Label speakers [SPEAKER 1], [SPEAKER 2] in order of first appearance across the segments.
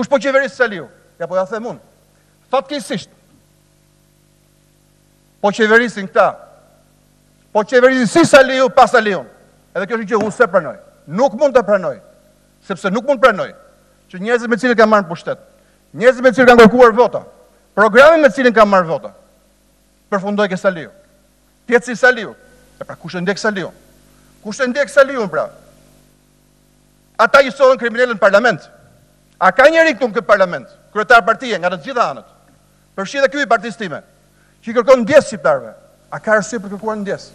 [SPEAKER 1] Kush po qeverisë Saliu? Ja po ja them unë. Fatkeqësisht. Po qeverisin këta. Po qeverisin si Saliu pa Saliun. Edhe kjo është gjë unë se pranoj. Nuk mund të pranoj. Sepse nuk mund të pranoj që njerëzit me cilën kanë marrë pushtet, njerëzit me cilën kanë kërkuar vota, programin me cilën kanë marrë vota, përfundoi ke Saliu. Tjetë si Saliu. E pra kush e ndjek Saliun? Kush e ndjek Saliun pra? Ata i sohen kriminalën në parlament. A ka njeri këtu në këtë parlament, kryetar partie nga të gjitha anët, përfshi dhe ky i partisë time, që i kërkon ndjes shqiptarëve. A ka arsye për kërkuar ndjes?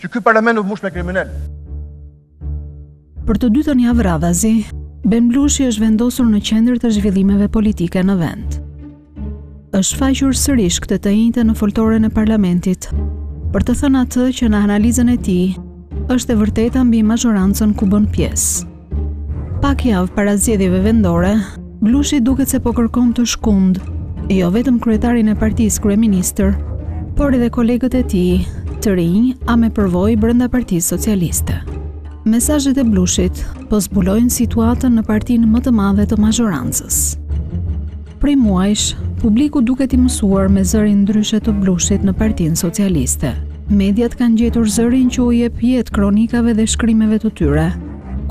[SPEAKER 1] Që ky parlament u mbush me kriminal.
[SPEAKER 2] Për të dytën javë radhazi, Ben Blushi është vendosur në qendër të zhvillimeve politike në vend. Është faqur sërish këtë të njëjtën në foltoren e parlamentit, për të thënë atë që në analizën e tij është e vërteta mbi mazhorancën ku bën pjesë. Pak javë para zgjedhjeve vendore, Blushi duket se po kërkon të shkund, jo vetëm kryetarin e partisë kryeministër, por edhe kolegët e tij, të rinj a me përvojë brenda Partisë Socialiste. Mesazhet e Blushit po zbulojnë situatën në partinë më të madhe të mazhorancës. Prej muajsh, publiku duket i mësuar me zërin ndryshe të Blushit në Partinë Socialiste. Mediat kanë gjetur zërin që u jep jetë kronikave dhe shkrimeve të tyre,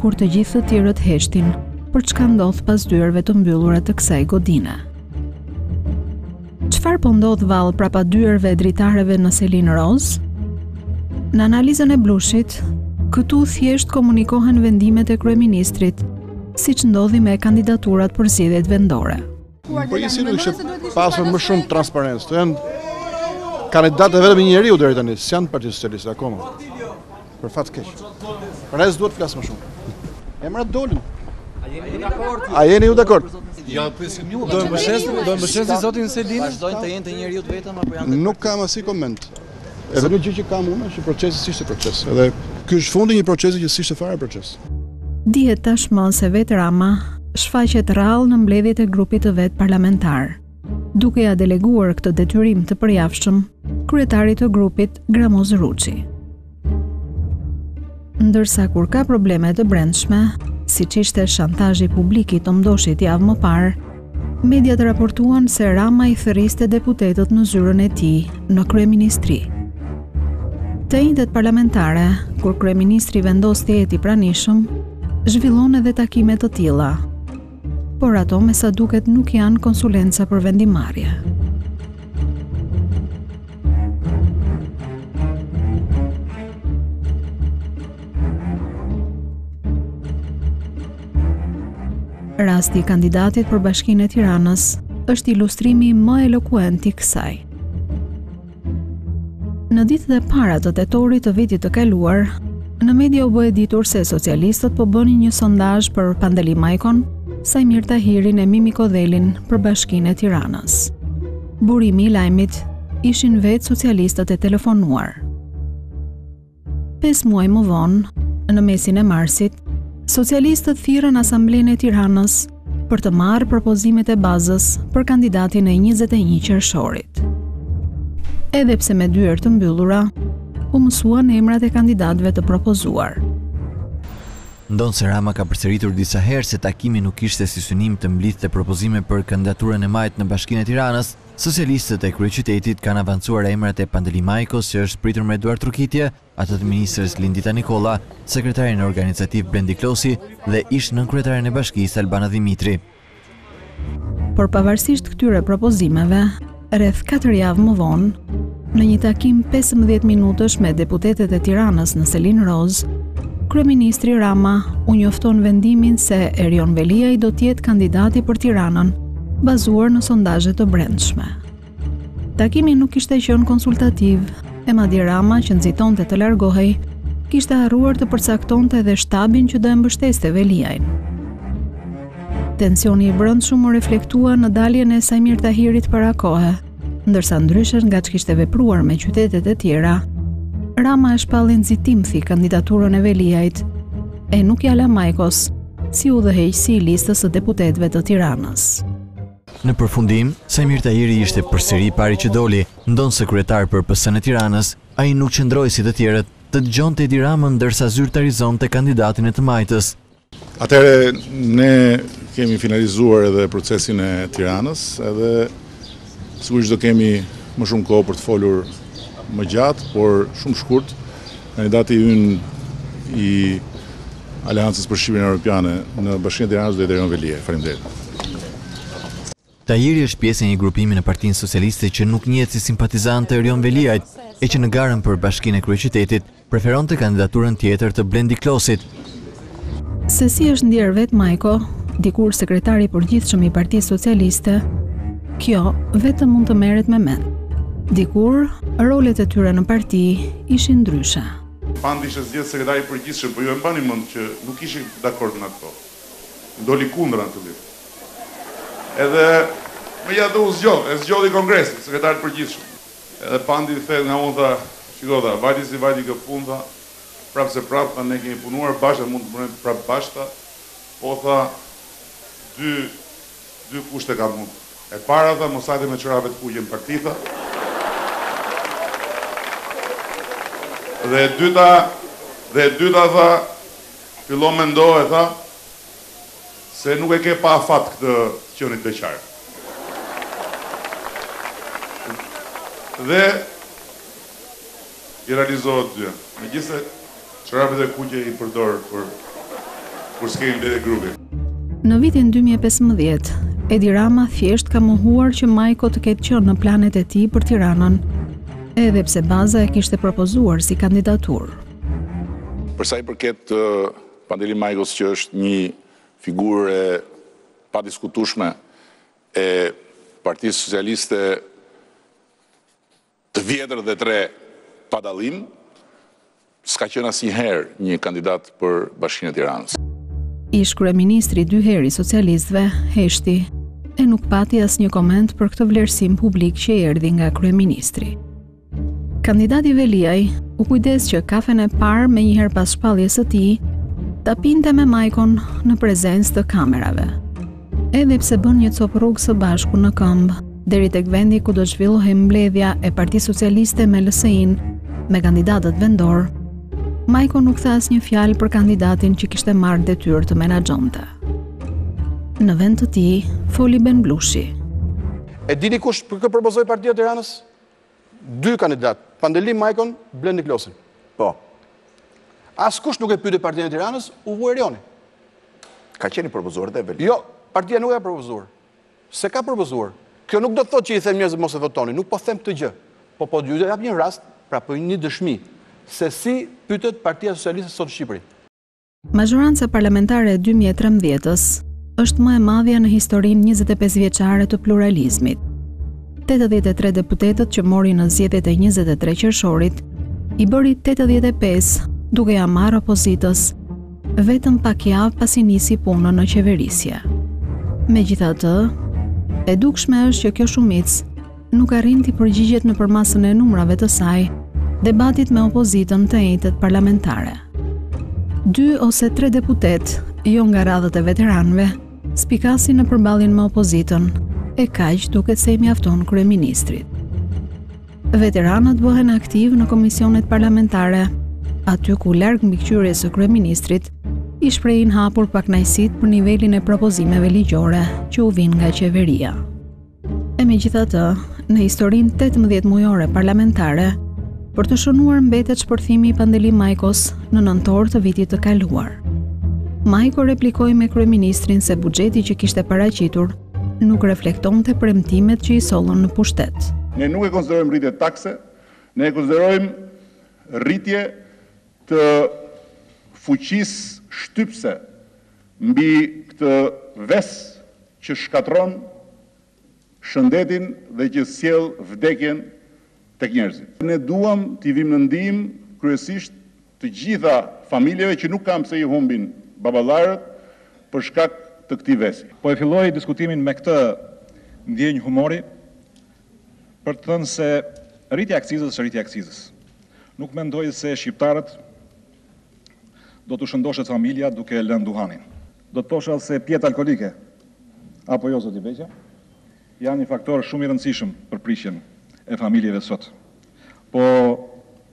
[SPEAKER 2] kur të gjithë të tjerët heshtin për çka ndodh pas dyerve të mbyllura të kësaj godine. Çfarë po ndodh vallë prapa dyerve dritareve në Selin Roz? Në analizën e Blushit, këtu thjesht komunikohen vendimet e kryeministrit, siç ndodhi me kandidaturat për zgjedhjet vendore.
[SPEAKER 3] Përgjithësi do kishte pasur më shumë transparencë. Të janë kandidatë vetëm një njeriu deri tani, s'janë Partia Socialiste akoma. Për fat keq. Rreth duhet të flas më shumë. Emrat dolën. A jeni ju dakord?
[SPEAKER 4] Ja, do të mbështesim zotin Selin.
[SPEAKER 5] Vazhdojnë të jenë të njeriu vetëm apo janë?
[SPEAKER 3] Nuk kam asnjë koment. Edhe një gjë që kam unë është që procesi ishte proces. Edhe ky është fundi një procesi që ishte fare proces.
[SPEAKER 2] Dihet tashmë se vetë Rama shfaqet rrallë në mbledhjet e grupit të vet parlamentar, duke ja deleguar këtë detyrim të përjavshëm kryetarit të grupit Gramoz Ruçi. Ndërsa kur ka probleme të brendshme, siç ishte shantazhi publik i Tomdoshit javë më parë, mediat raportuan se Rama i thërriste deputetët në zyrën e tij në kryeministri. Të njëjtat parlamentare, kur kryeministri vendos të jetë i pranishëm, zhvillon edhe takime të tilla, por ato me sa duket nuk janë konsulenca për vendimarrje. Rasti i kandidatit për Bashkinë e Tiranës është ilustrimi më elokuent i kësaj. Në ditët e para të tetorit të vitit të kaluar, në media u bë e ditur se socialistët po bënin një sondazh për Pandeli Majkon, Sajmir Tahirin e Mimi Kodhelin për Bashkinë e Tiranës. Burimi i lajmit ishin vetë socialistët e telefonuar. 5 muaj më vonë, në mesin e marsit, socialistët thirrën Asamblenë e Tiranës për të marrë propozimet e bazës për kandidatin e 21 qershorit. Edhe pse me dyer të mbyllura, u mësuan emrat e kandidatëve të propozuar.
[SPEAKER 6] Ndonë se Rama ka përsëritur disa herë se takimi nuk ishte si synim të mblidhte propozime për kandidaturën e majt në Bashkinë e Tiranës, socialistët e kryeqytetit kanë avancuar emrat e Pandeli Majkos, që është pritur me Eduard Trukitje, atë të ministrës Lindita Nikolla, sekretarin organizativ Blendi Klosi dhe ish nënkryetaren e bashkisë Albana Dimitri.
[SPEAKER 2] Por pavarësisht këtyre propozimeve, rreth 4 javë më vonë, në një takim 15 minutësh me deputetet e Tiranës në Selin Roz, kryeministri Rama u njofton vendimin se Erion Veliaj do të jetë kandidati për Tiranën, bazuar në sondazhe të brendshme. Takimi nuk kishte qenë konsultativ, e madje Rama që nxitonte të largohej, kishte harruar të përcaktonte edhe shtabin që do e mbështeste Veliajin. Tensioni i brendshëm u reflektua në daljen e Sajmir Tahirit para kohe, ndërsa ndryshe nga që kishte vepruar me qytetet e tjera, Rama e shpalli nxitimthi kandidaturën e Veliajit, e nuk ja la Majkos si udhëheqësi i listës së deputetëve të Tiranës.
[SPEAKER 6] Në përfundim, Sajmir Tahiri ishte përsëri pari që doli, ndonë se kryetar për PS-n e Tiranës, ai nuk qëndroi si të tjerët të dëgjonte Edi Ramën ndërsa zyrtarizonte kandidatin e të majtës.
[SPEAKER 7] Atëherë, ne kemi finalizuar edhe procesin e Tiranës, edhe sigurisht do kemi më shumë kohë për të folur më gjatë, por shumë shkurt. Kandidati ynë i Aleancës për Shqipërinë Evropiane në Bashkinë e Tiranës do jetë Erion Velia. Faleminderit.
[SPEAKER 6] Tahiri është pjesë e një grupimi në Partinë Socialiste që nuk njihet si simpatizant të Erion Veliajt e që në garën për Bashkinë e Kryeqytetit preferonte kandidaturën tjetër të Blendi Klosit.
[SPEAKER 2] Se si është ndjer vet Majko, dikur sekretari i përgjithshëm i Partisë Socialiste, kjo vetëm mund të merret me mend. Dikur rolet e tyre në parti ishin ndryshe.
[SPEAKER 8] Pandi ishte zgjedhur sekretari i përgjithshëm, por ju e mbani mend që nuk ishin dakord në ato. Ndoli kundër aty. Edhe me ja do zgjodhi kongresin, sekretari i përgjithshëm. Edhe Pandi the nga unë tha, shiko tha, vajti si vajti kë punë tha, prapë se prapë, ne kemi punuar bashkë, mund të punojmë prapë bashkë, po tha, dy kushte ka mund. E para tha, mos hajde me çorave të kuqe në parti tha. Dhe e dyta tha, fillon mendohet tha, se nuk e ke pa afat këtë qenit beqar. Dhe i realizohet dy. Megjithëse çorapet e kuqe i përdor kur s'kemi mbledhje grupi.
[SPEAKER 2] Në vitin 2015, Edi Rama thjesht ka mohuar që Majko të ketë qenë në planet e tij për Tiranën, edhe pse baza e kishte propozuar si kandidaturë.
[SPEAKER 7] Për sa i përket Pandeli Majkos, që është një figurë e padiskutueshme e Partisë Socialiste të vjetër dhe tre pa dallim, s'ka qenë asnjëherë një kandidat për Bashkinë e Tiranës.
[SPEAKER 2] Ish kryeministri dy herë i socialistëve, Heshti, e nuk pati asnjë koment për këtë vlerësim publik që erdhi nga kryeministri. Kandidati Veliaj u kujdes që kafen e parë me njëherë pas shpalljes së tij ta pinte me Majkon në prezencë të kamerave. Edhe pse bën një copë rrugë së bashku në këmbë, deri tek vendi ku do zhvillohej mbledhja e Partisë Socialiste me LSI-n, me kandidatët vendor, Majko nuk tha asnjë fjalë për kandidatin që kishte marrë detyrë të menaxhonte. Në vend të tij foli Ben Blushi.
[SPEAKER 3] E dini kush kë propozoi Partia e Tiranës? Dy kandidat, Pandeli Majkon, Blendi Klosin.
[SPEAKER 1] Po,
[SPEAKER 3] Askush nuk e pyeti Partinë e Tiranës, u vu Erioni.
[SPEAKER 1] ka qenë i propozuar dhe Veli.
[SPEAKER 3] Jo, partia nuk e ka propozuar. Se ka propozuar. Kjo nuk do të thotë që i them njerëzit mos e votoni, nuk po them këtë gjë. Po ju jap një rast, pra po një dëshmi se si pyetet Partia Socialiste sot në Shqipëri.
[SPEAKER 2] Mazhoranca parlamentare e 2013-s është më e madhja në historinë 25 vjeçare të pluralizmit. 83 deputetët që morin në zgjedhjet e 23 qershorit i bëri 85 duke ja marrë opozitës vetëm pak javë pasi nisi punën në qeverisje. Megjithatë, e dukshme është që kjo shumicë nuk arrin të përgjigjet në përmasën e numrave të saj debatit me opozitën të njëjtët parlamentare. 2 ose 3 deputet, jo nga radhët e veteranëve, spikasin në përballjen me opozitën, e kaq duket se i mjafton kryeministrit. Veteranët bëhen aktiv në komisionet parlamentare, aty ku larg mbikëqyrjes së kryeministrit i shprehin hapur pakënaqësitë për nivelin e propozimeve ligjore që u vijnë nga qeveria. E megjithatë, në historinë 18 mujore parlamentare, për të shënuar mbetet shpërthimi i Pandeli Majkos në nëntor të vitit të kaluar. Majko replikoi me kryeministrin se buxheti që kishte paraqitur nuk reflektonte premtimet që i sollën në pushtet.
[SPEAKER 8] Ne nuk e konsiderojmë rritje takse, ne e konsiderojmë rritje të fuqisë shtypse mbi këtë ves që shkatron shëndetin dhe që sjell vdekjen tek njerëzit. Ne duam t'i vim në ndihmë kryesisht të gjitha familjeve që nuk kanë pse i humbin baballarët për shkak të këtij vesi.
[SPEAKER 9] Po e filloi diskutimin me këtë ndjenjë humori për të thënë se rritja e akcizës është rritja e akcizës. Nuk mendoj se shqiptarët do të shëndoshet familja duke lënë duhanin. Do të thosha se pjetë alkolike, apo jo zoti Beqja, janë një faktor shumë i rëndësishëm për prishjen e familjeve sot. Po,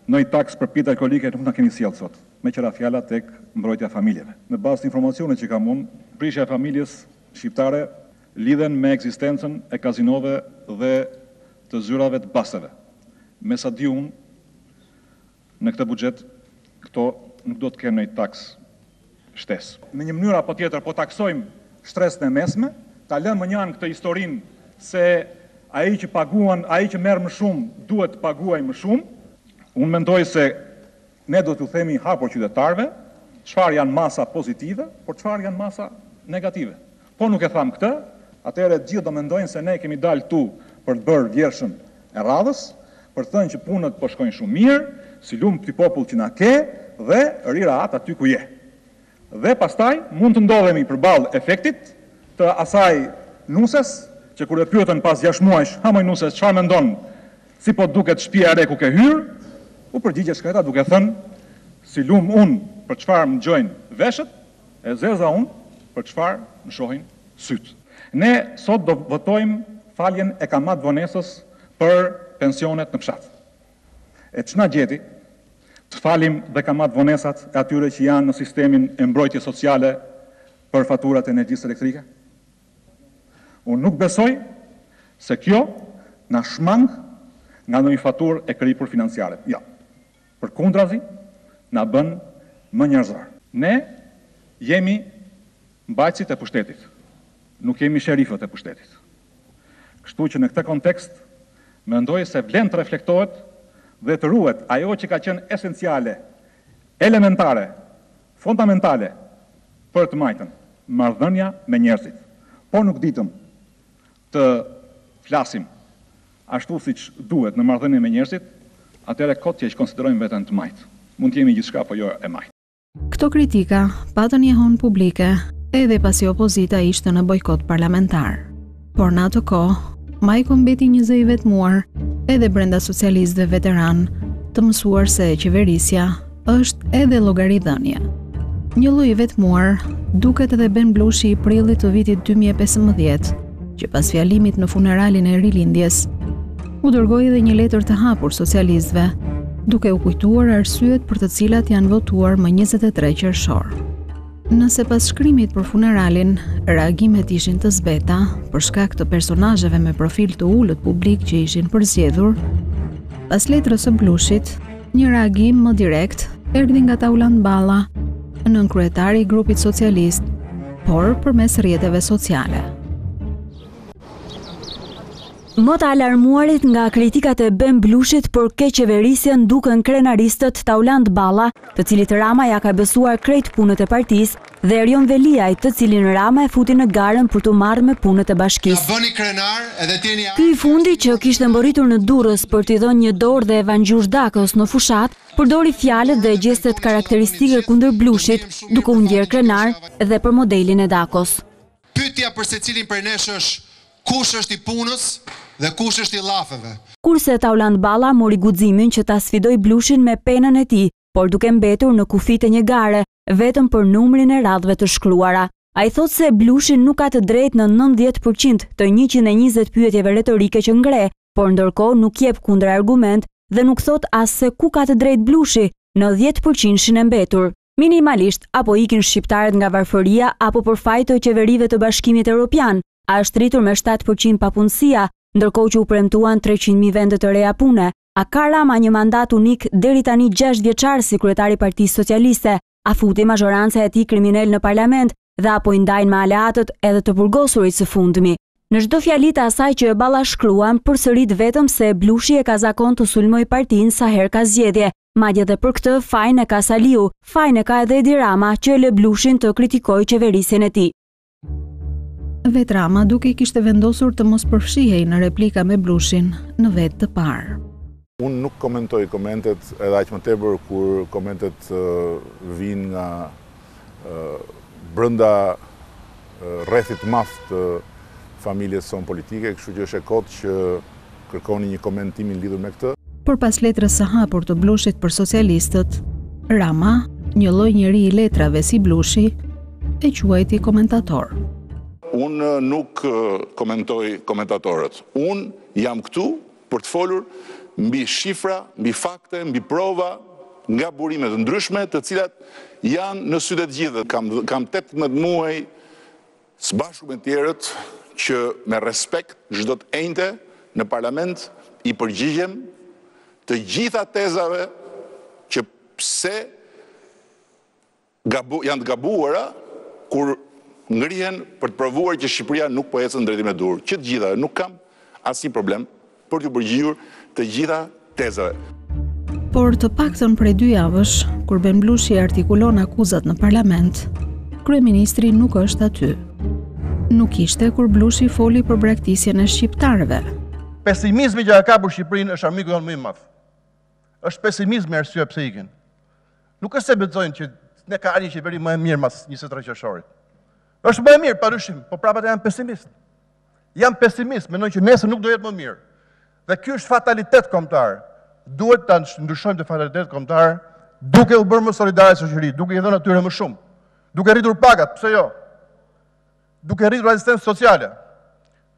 [SPEAKER 9] noi taks për pjetë alkolike nuk na keni sjellë sot. me qëra fjala tek mbrojtja e familjeve. Në bazë të informacionit që kam unë, prishja e familjes shqiptare lidhen me ekzistencën e kazinove dhe të zyrave të baseve. Me sa di unë, në këtë buxhet, këto nuk do të kenë një taks shtesë. Në një mënyrë apo tjetër, po taksojmë shtresën e mesme, ta lëmë më njanë këtë historinë se ai që paguan, ai që merr më shumë, duhet të paguajë më shumë. Unë mendoj se ne do t'u themi hapur qytetarëve, çfarë janë masa pozitive, por çfarë janë masa negative. Po nuk e tham këtë, atëherë gjithë do mendojnë se ne kemi dalë tu për të bërë vjershën e radhës, për të thënë që punët po shkojnë shumë mirë, si lumë këtij popull që na ke dhe rira atë aty ku je. Dhe pastaj mund të ndodhemi përballë efektit të asaj nuses, që kur e pyetën pas 6 muajsh, hamoj nuses, çfarë mendon, si po duket shtëpia e re ku ke hyrë, u përgjigje shkreta duke thënë, si lum unë për çfarë më gjojnë veshët, e zeza unë për çfarë më shohin sytë. Ne sot do votojmë faljen e kamat vonesës për pensionet në fshat. E ç'na gjeti të falim dhe kamat vonesat e atyre që janë në sistemin e mbrojtjes sociale për faturat e energjisë elektrike? Unë nuk besoj se kjo na shmang nga ndonjë faturë e kripur financiare. Ja. Përkundrazi, na bën më njerëzor. Ne jemi mbajtësit e pushtetit, nuk jemi sherifët e pushtetit. Kështu që në këtë kontekst, mendoj se vlen të reflektohet dhe të ruhet ajo që ka qenë esenciale, elementare, fundamentale për të majtën, marrëdhënia me njerëzit. Po nuk ditëm të flasim ashtu siç duhet në marrëdhënie me njerëzit, atëherë kot që konsiderojmë veten të majt. Mund të jemi gjithçka, po jo e majt.
[SPEAKER 2] Këto kritika patën jehon publike edhe pasi opozita ishte në bojkot parlamentar. Por në atë kohë, Majko mbeti një zë i vetmuar edhe brenda socialistëve veteran të mësuar se qeverisja është edhe llogaridhënia. Një lloj i vetmuar duket edhe Ben Blushi i prillit të vitit 2015, që pas fjalimit në funeralin e rilindjes, u dërgoi edhe një letër të hapur socialistëve, duke u kujtuar arsyet për të cilat janë votuar më 23 qershor. Nëse pas shkrimit për funeralin, reagimet ishin të zbeta për shkak të personazheve me profil të ulët publik që ishin përzgjedhur, pas letrës së Blushit, një reagim më direkt erdhi nga Tauland Balla, nënkryetari i grupit socialist, por përmes rrjeteve sociale.
[SPEAKER 10] Më të alarmuarit nga kritikat e Ben Blushit për keqeverisjen duken krenaristët Tauland Balla, të cilit Rama ja ka besuar krejt punët e partisë, dhe Erion Veliaj, të cilin Rama e futi në garën për të marrë me punët e bashkisë. Ky i fundi që kishte mbërritur në Durrës për t'i dhënë një dorë dhe Evangjush Dakos në fushat, përdori fjalët dhe gjestet karakteristike kundër Blushit, duke u ndjerë krenar dhe për modelin e Dakos.
[SPEAKER 11] Pyetja për secilin prej nesh është kush është i punës dhe kush është i llafeve.
[SPEAKER 10] Kurse Tauland Balla mori guximin që ta sfidoi Blushin me penën e tij, por duke mbetur në kufit e një gare, vetëm për numrin e radhëve të shkruara. Ai thotë se Blushi nuk ka të drejtë në 90% të 120 pyetjeve retorike që ngre, por ndërkohë nuk jep kundërargument dhe nuk thot as se ku ka të drejtë Blushi në 10% e mbetur. Minimalisht apo ikin shqiptarët nga varfëria apo për faj të qeverive të Bashkimit Evropian, a është rritur me 7% papunësia, ndërkohë që u premtuan 300.000 vende të reja pune. A ka Rama një mandat unik deri tani 6 vjeçar si kryetari i Partisë Socialiste? A futi mazhoranca e tij kriminal në parlament dhe apo i ndajnë me aleatët edhe të burgosurit së fundmi? Në çdo fjali të asaj që e Balla shkruan, përsërit vetëm se Blushi e ka zakon të sulmoj partinë sa herë ka zgjedhje. Madje edhe për këtë fajin e ka Saliu, fajin e ka edhe Edi Rama që e lë Blushin të kritikojë qeverisjen e tij.
[SPEAKER 2] Vet Rama duke i kishte vendosur të mos përfshihej në replika me Blushin në vetë të parë.
[SPEAKER 7] Unë nuk komentoj komentet, edhe aq më tepër kur komentet vinë nga brenda rrethit madh të familjes son politike, kështu që është e kotë që kërkoni një komentimin lidhur me këtë.
[SPEAKER 2] Por pas letrës së hapur të Blushit për socialistët, Rama, një lloj njeri i letrave si Blushi, e quajti komentator.
[SPEAKER 7] Unë nuk komentoj komentatorët. Unë jam këtu për të folur mbi shifra, mbi fakte, mbi prova nga burimet ndryshme të cilat janë në sytë të gjithë. Kam 18 muaj së bashku me tjerët që me respekt çdo të enjte në parlament i përgjigjem të gjitha tezave që pse janë të gabuara kur ngrihen për të provuar që Shqipëria nuk po ecën drejtim e dur. Që të gjitha, nuk kam asnjë problem për të përgjigjur të gjitha tezave.
[SPEAKER 2] Por të paktën prej 2 javësh, kur Benblushi artikulon akuzat në parlament, kryeministri nuk është aty. Nuk ishte kur Blushi foli për braktisjen e shqiptarëve.
[SPEAKER 1] Pesimizmi që ka për Shqipërinë është armiku jonë më i madh. Është pesimizmi arsye pse ikin. Nuk është se bexojnë që ne ka ardhur një qeveri më e mirë mas 23 qershorit. Është më e mirë padyshim, po prapë janë pesimist. Jam pesimist, mendoj që nesër nuk do jetë më mirë. Dhe ky është fatalitet kombëtar. Duhet ta ndryshojmë të fatalitet kombëtar, duke u bërë më solidare shoqëri, duke i dhënë atyre më shumë, duke rritur pagat, pse jo? Duke rritur asistencë sociale,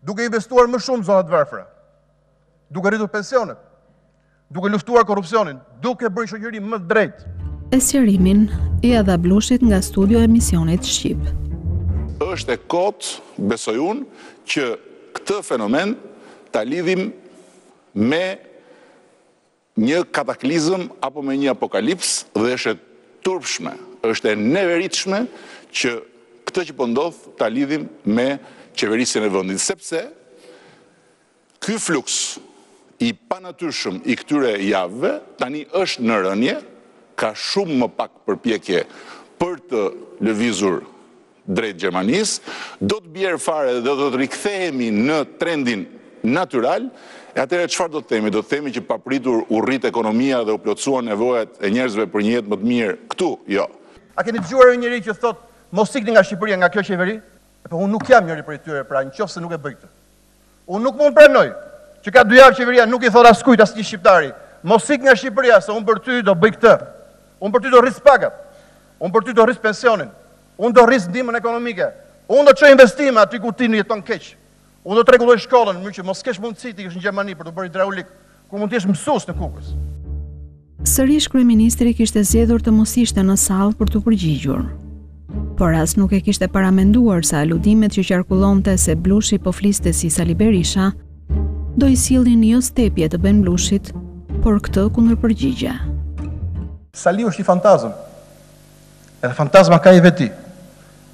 [SPEAKER 1] duke investuar më shumë në zonat varfëra, duke rritur pensionet, duke luftuar korrupsionin, duke bërë shoqëri më drejtë.
[SPEAKER 2] E sqarimin i dha Blushit nga studio e emisionit Shqip.
[SPEAKER 7] Është e kotë, besoj unë, që këtë fenomen ta lidhim me një kataklizëm apo me një apokalips dhe është e turpshme, është e neveritshme që këtë që po ndodh ta lidhim me qeverisjen e vendit, sepse ky fluks i panatyrshëm i këtyre javëve tani është në rënje, ka shumë më pak përpjekje për të lëvizur drejt Gjermanisë, do të bjerë fare dhe do të rikthehemi në trendin natyral. E atëherë çfarë do të themi? Do të themi që papritur u rrit ekonomia dhe u plotësuan nevojat e njerëzve për një jetë më të mirë këtu? Jo.
[SPEAKER 1] A keni dëgjuar një njerëz që thot mos ikni nga Shqipëria, nga kjo qeveri? Po unë nuk jam njëri prej tyre, pra nëse nuk e bëj këtë. Unë nuk mund pranoj që ka 2 javë qeveria nuk i thot askujt asnjë shqiptari, mos ik nga Shqipëria se unë për ty do bëj këtë. Unë për ty do rris pagat. Unë për ty do rris pensionin. Unë do rris ndihmën ekonomike. Unë do të çoj investime aty ku ti jeton keq. Unë do të rregulloj shkollën, më që mos kesh mundësi ti kesh në Gjermani për të bërë hidraulik, ku mund të jesh mësues në Kukës.
[SPEAKER 2] Sërish kryeministri kishte zgjedhur të mos ishte në sallë për të përgjigjur. Por as nuk e kishte paramenduar se aludimet që qarkullonte se Blushi po fliste si Sali Berisha, do i sillnin jo stepje të Benblushit, por këtë kundër përgjigje.
[SPEAKER 1] Sali është i fantazëm. Edhe fantazma ka i veti.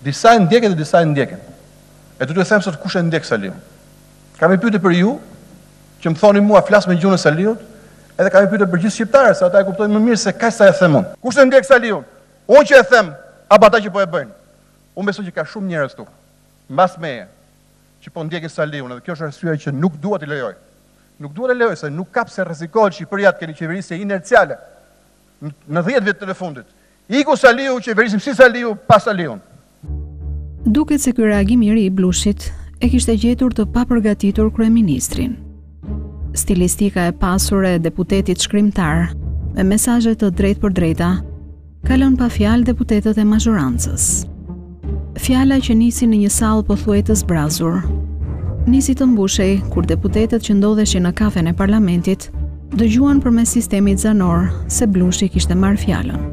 [SPEAKER 1] Disa e ndjeket dhe disa e ndjeken. E du të them sot kush e ndjek Saliun. Kam e pyetje për ju, që më thoni mua flas me gjuhën e Saliut, edhe kam e pyetje për gjithë shqiptarët, se ata e kuptojnë më mirë se kaq sa e them unë. Kush e ndjek Saliun? Unë që e them, apo ata që po e bëjnë. Unë besoj që ka shumë njerëz këtu, mbas meje, që po ndjekin Saliun, dhe kjo është arsyeja që nuk dua t'i lejoj. Nuk dua t'i lejoj se nuk ka pse rrezikohet Shqipëria të keni qeverisje inerciale në 10 vjet të fundit. Iku Saliu, qeverisim si Saliu, pas Saliun.
[SPEAKER 2] Duket se ky reagim i ri i Blushit e kishte gjetur të papërgatitur kryeministrin. Stilistika e pasur e deputetit shkrimtar, me mesazhe të drejtë për drejta, ka lënë pa fjalë deputetët e mazhorancës. Fjala që nisi në një sallë pothuajse të zbrazur, nisi të mbushej kur deputetët që ndodheshin në kafen e parlamentit dëgjuan përmes sistemit zanor se Blushi kishte marrë fjalën.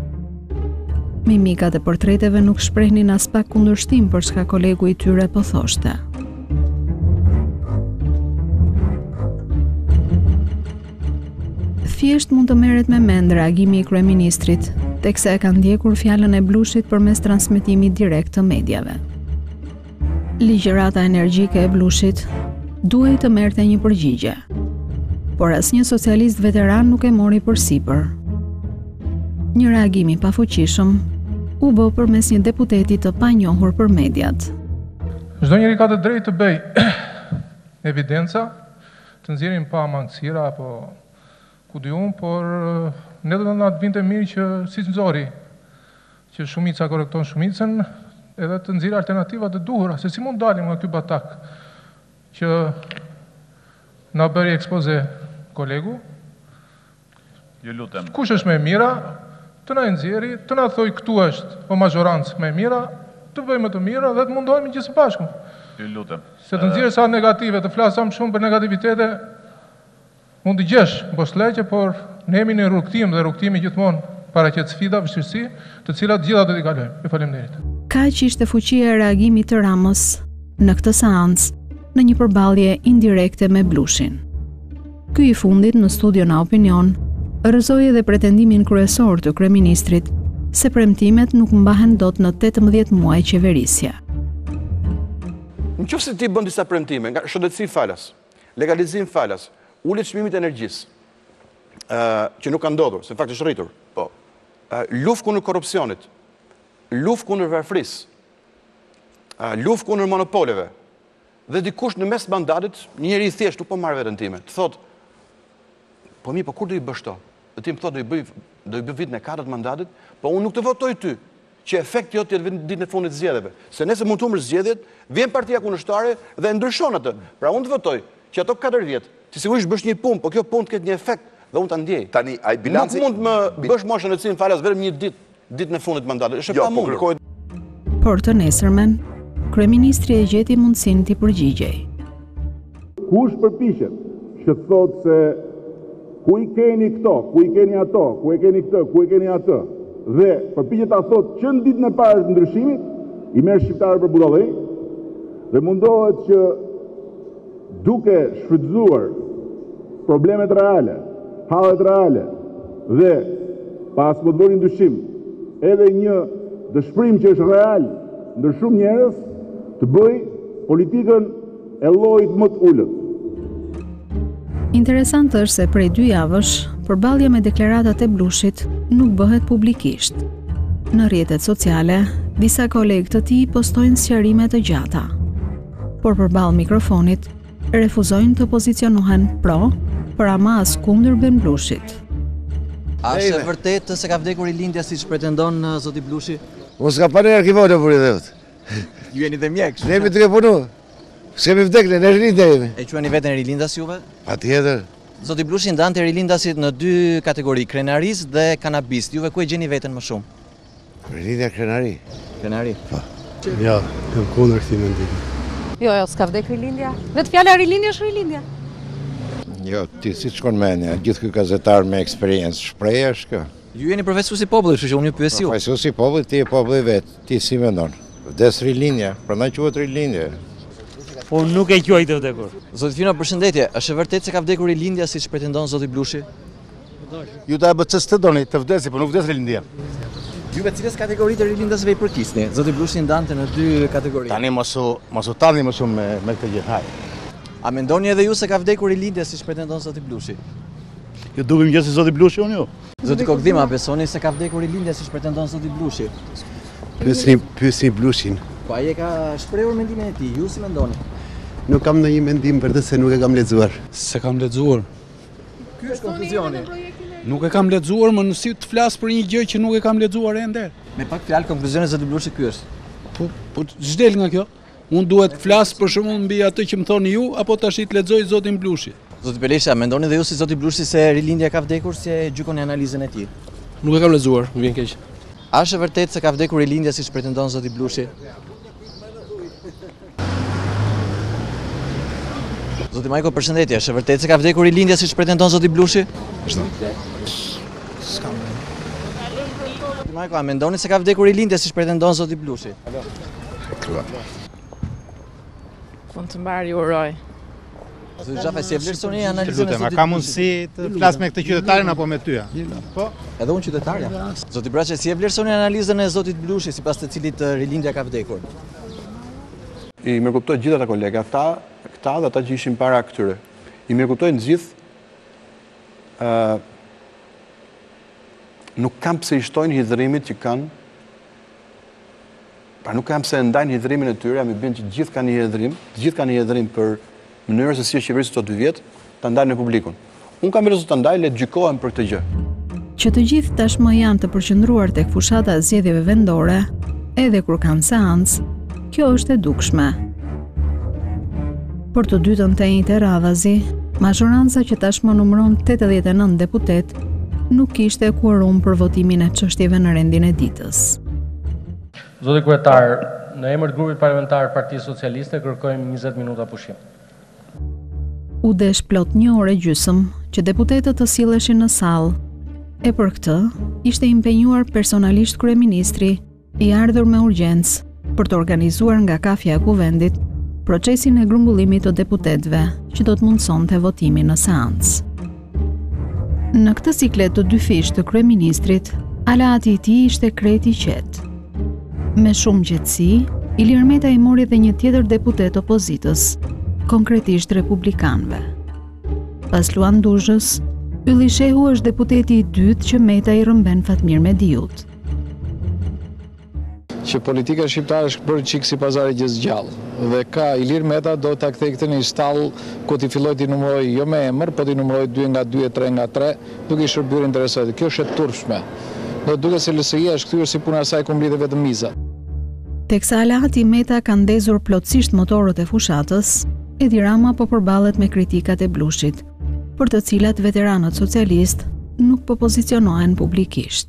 [SPEAKER 2] Mimikat e portreteve nuk shprehnin as pak kundërshtim për çka kolegu i tyre po thoshte. Thjesht mund të merret me mend reagimi i kryeministrit, teksa e ka ndjekur fjalën e Blushit përmes transmetimit direkt të mediave. Ligjërata energjike e Blushit duhej të merrte një përgjigje, por asnjë socialist veteran nuk e mori përsipër. Një reagim i pafuqishëm u bë përmes një deputeti të panjohur për mediat.
[SPEAKER 12] Çdo njeri ka të drejtë të bëj evidenca, të nxjerrin pa mangësira apo ku di unë, por ne do të na vinte mirë që si nxori, që shumica korrekton shumicën, edhe të nxjerrë alternativa të duhura, se si mund dalim nga ky batak që na bëri ekspoze kolegu.
[SPEAKER 13] Ju lutem.
[SPEAKER 12] Kush është më e mira? Të na nxjerri, të na thoj këtu është o mazhorancë më e mira, të bëjmë të mira dhe të mundohemi gjithë së bashku.
[SPEAKER 13] Ju lutem.
[SPEAKER 12] Se të nxjerrë sa negative, të flas sa më shumë për negativitete, mund të gjesh bosleqe, por ne jemi në rrugtim dhe rrugtimi gjithmonë paraqet sfida, vështirësi, të cilat gjitha do t'i kalojmë. Ju faleminderit.
[SPEAKER 2] Kaq ishte fuqia e reagimit të Ramës në këtë seancë në një përballje indirekte me Blushin. Ky i fundit në studion e Opinion rrëzoi edhe pretendimin kryesor të kryeministrit se premtimet nuk mbahen dot në 18 muaj qeverisje.
[SPEAKER 14] Nëse ti bën disa premtime nga shëndetësi falas, legalizim falas, ulje çmimit të energjisë, që nuk ka ndodhur, se fakt është rritur, po. Luftë kundër korrupsionit, luftë kundër varfërisë, luftë kundër monopoleve. Dhe dikush në mes mandatit, një njeri i thjesht nuk po marr veten time, të thotë, po mi, po kur do i bësh to? Dhe ti më thotë do i bëj vitin e 4 mandatit, po unë nuk të votoj ty, që efekti jot të jetë ditën e fundit të zgjedhjeve. Se nëse mund të humbësh zgjedhjet, vjen partia kundërshtare dhe ndryshon atë. Pra unë të votoj që ato 4 vjet, ti sigurisht bësh një punë, po kjo punë të ketë një efekt dhe unë ta ndjej. Tani ai bilanci nuk mund më bësh moshën e cilën falas vetëm një ditën e fundit të mandatit. Është pa mundur.
[SPEAKER 2] Por të nesërmen, kryeministri e gjeti mundësinë t'i përgjigjej.
[SPEAKER 8] Kush përpiqet që thotë se ku i keni këto, ku i keni ato, ku i keni këtë, ku i keni atë, dhe përpiqet ta thotë që në ditën e parë të ndryshimit, i merr shqiptarë për budallëj dhe mundohet që duke shfrytzuar problemet reale, hallet reale dhe pas më të bërë ndryshim edhe një dëshpërim që është real ndër shumë njerëz të bëj politikën e llojit më të ulët.
[SPEAKER 2] Interesant është se prej 2 javësh, përballja me deklaratat e Blushit nuk bëhet publikisht. Në rrjetet sociale, disa kolegë të tij postojnë sqarime të gjata, por përballë mikrofonit refuzojnë të pozicionohen pro, për ama as kundër Ben Blushit.
[SPEAKER 5] A është vërtet se ka vdekur Ilindja siç pretendon zoti Blushi?
[SPEAKER 15] Mos ka parë arkivote për idhet.
[SPEAKER 5] Ju jeni dhe mjek.
[SPEAKER 15] Ne jemi duke punu. S'kemi vdekle, ne Rilinda jemi.
[SPEAKER 5] E quani veten Rilindas juve?
[SPEAKER 15] Patjetër.
[SPEAKER 5] Zoti Blushi ndante Rilindasit në 2 kategori, krenaris dhe kanabist. Juve ku e gjeni veten më shumë?
[SPEAKER 15] Rilinda krenari.
[SPEAKER 5] Krenari?
[SPEAKER 15] Po.
[SPEAKER 16] Ja, jam kundër këtij mendimi.
[SPEAKER 17] Jo, s'ka vdek Rilindja. Vetë fjala Rilindja është Rilindja.
[SPEAKER 15] Jo, ti si të shkon mendja, gjithë ky gazetar me eksperiencë, shprehje është kjo.
[SPEAKER 5] Ju jeni profesor si populli, kështu që unë ju pyes ju.
[SPEAKER 15] Profesor si populli, ti e populli vet. Ti si mendon? Vdes Rilindja, prandaj quhet Rilindja.
[SPEAKER 18] Po nuk e quaj të vdekur.
[SPEAKER 5] Zoti Fino, përshëndetje. Është e vërtetë se ka vdekur Rilindja siç pretendon zoti Blushi?
[SPEAKER 3] Ju ta BC-s të doni të vdesi, po nuk vdes Rilindja.
[SPEAKER 5] Juve cilës kategori të Rilindasve i përkisni? Zoti Blushi ndante në 2 kategori.
[SPEAKER 3] Tani mos u tallni më shumë me këtë gjë. Haj.
[SPEAKER 5] A mendoni edhe ju se ka vdekur Rilindja siç pretendon zoti Blushi?
[SPEAKER 3] Ju dukem gjë si zoti Blushi unë ju.
[SPEAKER 5] Zoti Kokdhim, a besoni se ka vdekur Rilindja siç pretendon zoti Blushi?
[SPEAKER 16] Pyesni Blushin.
[SPEAKER 5] Po ai e ka shprehur mendimin e tij. Ju si mendoni?
[SPEAKER 16] Nuk kam ndonjë mendim për të se nuk e kam lexuar.
[SPEAKER 4] Se kam lexuar.
[SPEAKER 5] Ky është konkluzioni.
[SPEAKER 4] Nuk e kam lexuar, më nësi të flas për një gjë që nuk e kam lexuar ende.
[SPEAKER 5] Me pak fjalë konkluzioni zoti Blushi ky është.
[SPEAKER 4] Po ç'del nga kjo? Unë duhet të flas për shembull mbi atë që më thoni ju apo tash i të lexoj zotin Blushi.
[SPEAKER 5] Zoti Belisha, mendoni dhe ju si zoti Blushi se Rilindja ka vdekur, si e gjykoni analizën e tij?
[SPEAKER 4] Nuk e kam lexuar, më vjen keq.
[SPEAKER 5] A është vërtet se ka vdekur Rilindja siç pretendon zoti Blushi? Zoti Majko, përshëndetje. Është vërtet se ka vdekur Rilindja siç pretendon zoti Blushi? Zoti Majko, a mendoni se ka vdekur Rilindja siç pretendon zoti Blushi?
[SPEAKER 17] Fund të mbar ju uroj.
[SPEAKER 5] Zoti Xhafa, si e vlerësoni analizën e
[SPEAKER 19] zotit? Ka mundësi të flas me këtë qytetarin apo me ty?
[SPEAKER 5] Po, edhe unë qytetarja. Zoti Braçe, si e vlerësoni analizën e zotit Blushi sipas të cilit Rilindja ka vdekur?
[SPEAKER 14] I mirëkuptoj gjithë ata kolegë, këta dhe ata që ishin para këtyre. I mirëkuptojnë gjithë, nuk kam pse i shtojnë hidhërimit që kanë, pra nuk kam pse ndajnë hidhërimin e tyre, jam i bindë që gjithë kanë një hidhërim për mënyrën se si është qeverisë këto 2 vjet, ta ndajnë në publikun. Unë kam vendosu ta ndaj, le të gjykohen për këtë gjë.
[SPEAKER 2] Që të gjithë tashmë janë të përqendruar tek fushata e zgjedhjeve vendore, edhe kur kanë seancë, kjo është e dukshme. Për të dytën të njëjtë radhazi, mazhoranca që tashmë numëron 89 deputet, nuk kishte kuorum për votimin e çështjeve në rendin e ditës.
[SPEAKER 20] Zoti kryetar, në emër të grupit parlamentar Partisë Socialiste kërkojmë 20 minuta pushim.
[SPEAKER 2] U desh plot 1 orë gjysmë që deputetët të silleshin në sallë E për këtë, ishte impenjuar personalisht kryeministri i ardhur me urgjencë për të organizuar nga kafja e kuvendit procesin e grumbullimit të deputetëve që do të mundsonte votimin në seancë. Në këtë siklet të dy fish të kryeministrit, aleati i tij ishte kreti i qetë. Me shumë qetësi, Ilir Meta i mori dhe një tjetër deputet opozitës, konkretisht republikanëve. Pas Luan Duzhës, Ylli Shehu është deputeti i dytë që Meta i rrëmben Fatmir Mediut.
[SPEAKER 21] Që politika shqiptare është bërë qikë si pazari gjallë dhe ka Ilir Meta do të kthej këtë një stall ku ti filloj t'i numëroj jo me emër, po t'i numëroj 2 nga 2 e 3 nga 3, duke i shërbyer interesat. Kjo është e turpshme. Dhe duke se LSI-ja është kthyer si puna e saj ku mblidhet vetëm miza.
[SPEAKER 2] Teksa aleati Meta ka ndezur plotësisht motorët e fushatës, Edi Rama po përballet me kritikat e Blushit, për të cilat veteranët socialist nuk po pozicionohen publikisht.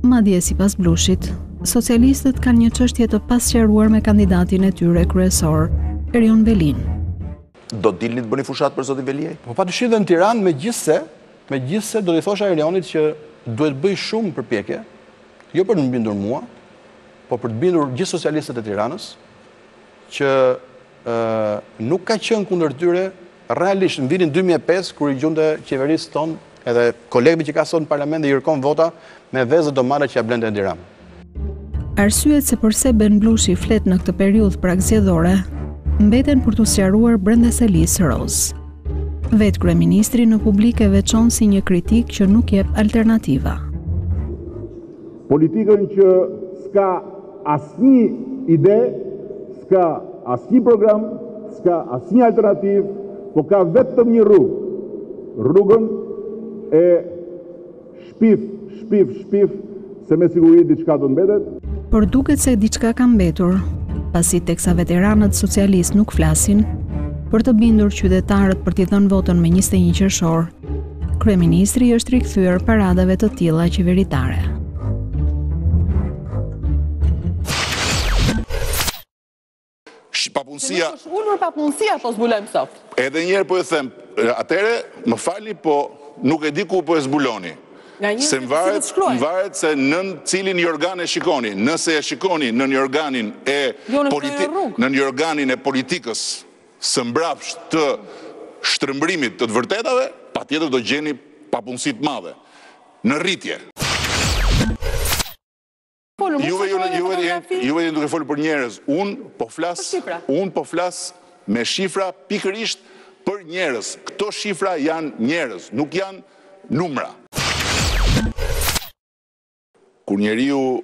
[SPEAKER 2] Madje sipas Blushit, socialistët kanë një çështje të pasqaruar me kandidatin e tyre kryesor, Erion Velin.
[SPEAKER 14] Do të dilni të bëni fushat për zotin Veliaj? Po padyshim dhe në Tiranë, megjithse do t'i thosha Erionit që duhet bëj shumë përpjekje, jo për të mbindur mua, po për të bindur gjithë socialistët e Tiranës, që nuk ka qenë kundër tyre realisht në vitin 2005, kur i gjunte qeverisë tonë, edhe kolegëve që ka sot në parlament dhe i kërkon vota me vezë domare që ja blende Edi Rama.
[SPEAKER 2] Arsyet se përse Ben Blushi flet në këtë periudhë prakzgjedhore mbeten për t'u sqaruar brenda Selisë Roz. Vetë kryeministri në publik e veçon si një kritik që nuk jep alternativa.
[SPEAKER 8] Politikën që s'ka asnjë ide, s'ka asnjë program, s'ka asnjë alternativë, po ka vetëm një rrugë. Rrugën e shpif, se me siguri diçka do mbetet.
[SPEAKER 2] Por duket se diçka ka mbetur, pasi teksa veteranët socialist nuk flasin, për të bindur qytetarët për t'i dhënë votën me 21 qershor, kryeministri është rikthyer paradave të tilla qeveritare.
[SPEAKER 22] Papunësia... është ullur papunësia, po zbulojmë sot.
[SPEAKER 8] Edhe njerë po e them, atere, më falni, po nuk e di ku po e zbuloni. Se mvaret se nën cilin një organ e shikoni. Nëse e shikoni në një organin e politikës së mbrapsht të shtrëmbrimit të vërtetave, patjetër do gjeni papunësi të madhe. Në rritje. Juve jeni duke folur për njerëz. Unë po flas me shifra pikërisht për njerëz. Këto shifra janë njerëz, nuk janë numra. Kur njeriu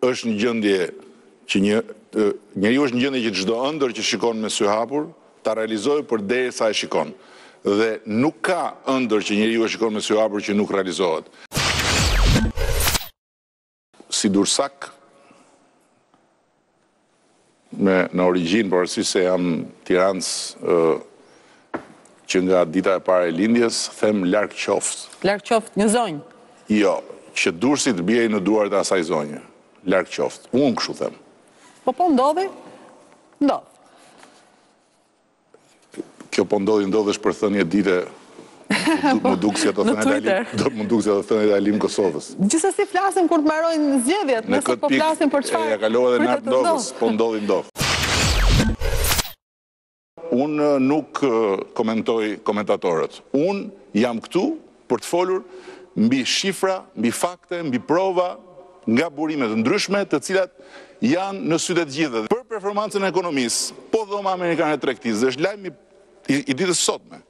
[SPEAKER 8] është në gjendje që çdo ëndër që shikon me sy hapur, ta realizojë përderisa e shikon. Dhe nuk ka ëndër që njeriu e shikon me sy hapur që nuk realizohet. Si Dursak, në origjinë, por arsyes se jam tiranës që nga dita e parë e lindjes, them larg qoftë.
[SPEAKER 22] Larg qoftë një zonjë?
[SPEAKER 8] Jo, që Durrësi të bjej në duart e asaj zonje. Larg qoftë. Unë kështu them.
[SPEAKER 22] Po ndodhi? Ndodh.
[SPEAKER 8] Kjo po ndodhi është për thënie dite më duk si ato thënë e Alim Kosovës.
[SPEAKER 22] Gjithsesi flasim kur të mbarojnë zgjedhjet, nëse po flasim për çfarë?
[SPEAKER 8] Ja kalova edhe natë ndodhës, po ndodh. Unë nuk komentoj komentatorët. Unë jam këtu për të folur mbi shifra, mbi fakte, mbi prova, nga burimet ndryshme të cilat janë në sytë të gjithë. Për performancën e ekonomisë, po dhoma amerikane e tregtisë, është lajmi i ditës sotme.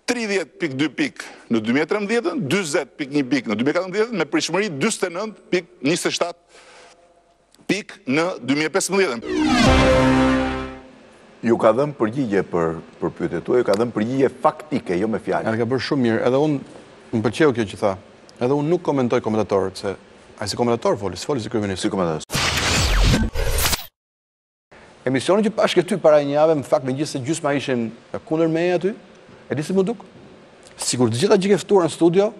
[SPEAKER 8] 30.2 pik në 2013, 20.1 pik në 2014, me prishmëri 29.27 pik në 2015.
[SPEAKER 14] Ju ka dhënë përgjigje për pyetjet tuaja, ju ka dhënë përgjigje faktike, jo me fjalë.
[SPEAKER 3] Ja ka bërë shumë mirë, edhe unë më pëlqeu kjo që tha. Edhe unë nuk komentoj komentatorët, se ai si komentator foli si kryeminist.
[SPEAKER 14] Si komentator. Emisioni që pash këty para një jave, në fakt megjithëse gjysma ishin kundër meje aty, e di si më duk? Sigur të gjitha gjike ftuar në studio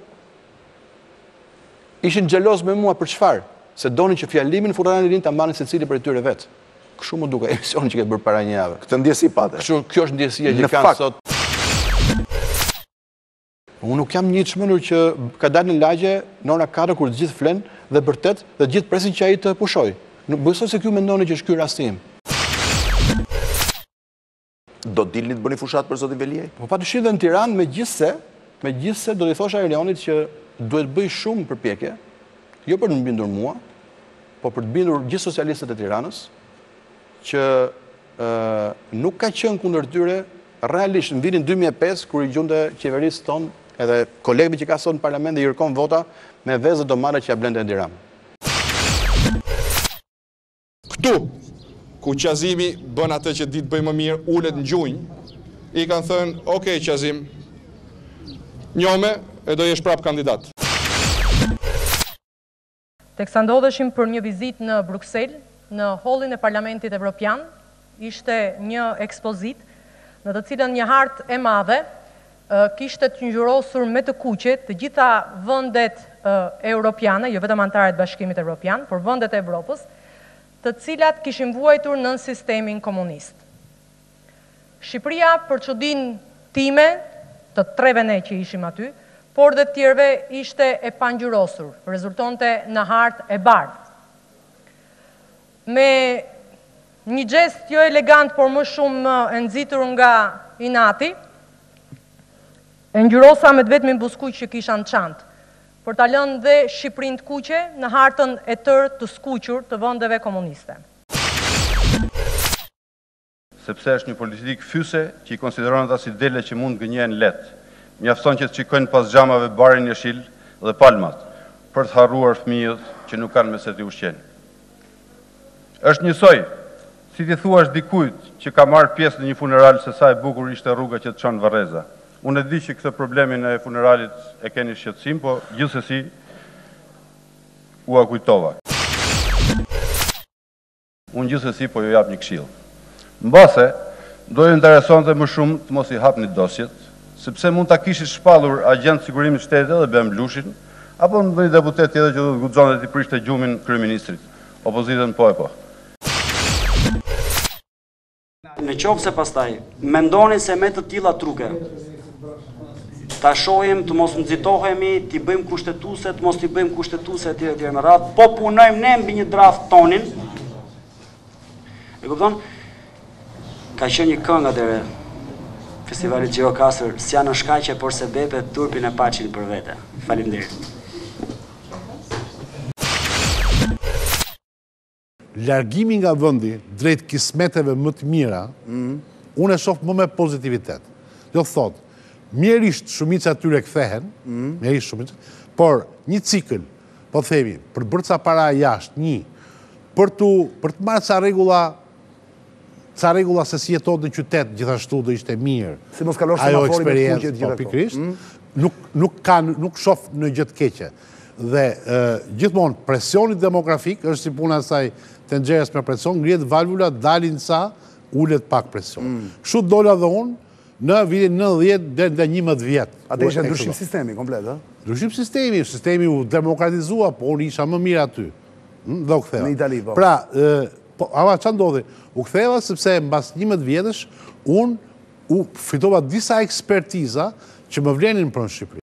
[SPEAKER 14] ishin xheloz me mua për çfarë? Se donin që fjalimin Furranin Rin ta mbanin secili për tyre vet. Kështu më duket emisioni që ke bërë para një jave. Këtë ndjesi patë. Kjo është ndjesia që kanë sot. Unë nuk jam një çmendur që ka dalë në lagje në ora 4 kur gjithë flen dhe për 8 dhe gjithë presin që ai të pushoj. Nuk besoj se ky mendoni që është ky rasti im.
[SPEAKER 6] Do dilni të bëni fushat për zotin Veliaj?
[SPEAKER 14] Po patyshim dhe në Tiranë megjithse do t'i thosha Erionit që duhet bëj shumë përpjekje, jo për të mbindur mua, po për të bindur gjithë socialistët e Tiranës, që nuk ka qenë kundër tyre realisht në vitin 2005 kur i gjunte qeverisë tonë edhe kolegëve që ka sot në parlament dhe i kërkon vota me vezë domare që ja blende në Tiranë.
[SPEAKER 9] Këtu, ku Qazimi bën atë që ditë bëjmë më mirë, ulet në gjunjë, i kanë thënë, "Okej, Qazim, njome e do jesh prap kandidat."
[SPEAKER 23] Teksa ndodheshim për një vizitë në Bruksel, në hollin e Parlamentit Evropian, ishte një ekspozit në të cilën një hartë e madhe kishte të ngjyrosur me të kuqe të gjitha vendet europiane, jo vetëm anëtarët e Bashkimit Evropian, por vendet e Evropës, të cilat kishin vuajtur nën sistemin komunist. Shqipëria, për çudinë time, të treve ne që ishim aty, por dhe të tjerëve ishte e pangjyrosur, rezultonte në hartë e bardhë. Me një gjest jo elegant, por më shumë e nxitur nga inati, e ngjyrosa me të vetmin buskuq që kisha në çantë, për ta lënë dhe Shqipërinë të kuqe në hartën e tërë të skuqur të vendeve komuniste.
[SPEAKER 1] Sepse është një politikë fyse që i konsideron ata si dele që mund gënjehen lehtë. Mjafton që të shikojnë pas xhamave barin jeshil dhe palmat, për të harruar fëmijët që nuk kanë me se t'i ushqenë. Është njësoj, si ti thuash dikujt që ka marrë pjesë në një funeral se sa e bukur ishte rruga që të çon Varreza. Unë e di që këtë problemin e funeralit e keni shqetësim, po gjithsesi u akujtova. Unë gjithsesi po ju jap një këshill. Mbase, do ju interesonte më shumë të mos i hapni dosjet, sepse mund ta kishit shpallur agjent sigurimit shtetit dhe Ben Blushin, apo në një deputet tjetër që do të guxonte të prishte gjumin kryeministrit. Opozitën po e po.
[SPEAKER 24] Në qoftë se pastaj mendoni se me të tilla truke ta shohim, të mos nxitohemi, t'i bëjmë kushtetuese, të mos t'i bëjmë kushtetuese etj me radhë, po punojmë ne mbi një draft tonin. E kupton? Ka qenë një këngë atëre Festivalit Gjirokastër, s'ja në shkaqe, por se bepe turpin e paçin për vete. Faleminderit.
[SPEAKER 3] Largimi nga vendi drejt kismeteve më të mira, unë e shoh më me pozitivitet. Do thotë, mjerisht shumica atyre kthehen, mjerisht shumica, por një cikël, po themi, për bërë ca para jashtë, për të marrë ca rregulla se si jetot në qytet, gjithashtu do ishte mirë.
[SPEAKER 25] Si mos kalosh semaforin me të kuqe gjithë
[SPEAKER 3] pikërisht, nuk shoh në gjë të keqe. Dhe gjithmonë presioni demografik është si puna e saj tenxheres me presion, ngrihet valvula, dalin sa, ulet pak presion. Kështu dola dhe unë në vitin 90 dhe 11 vjet.
[SPEAKER 25] Atë ishte ndryshim sistemi komplet, ë?
[SPEAKER 3] Ndryshim sistemi u demokratizua, po unë isha më mirë aty. Dhe u ktheva.
[SPEAKER 25] Në Itali, po.
[SPEAKER 3] Pra, ama çfarë ndodhi? U ktheva sepse mbas 11 vjetësh unë u fitova disa ekspertiza që më vlenin për në Shqipëri.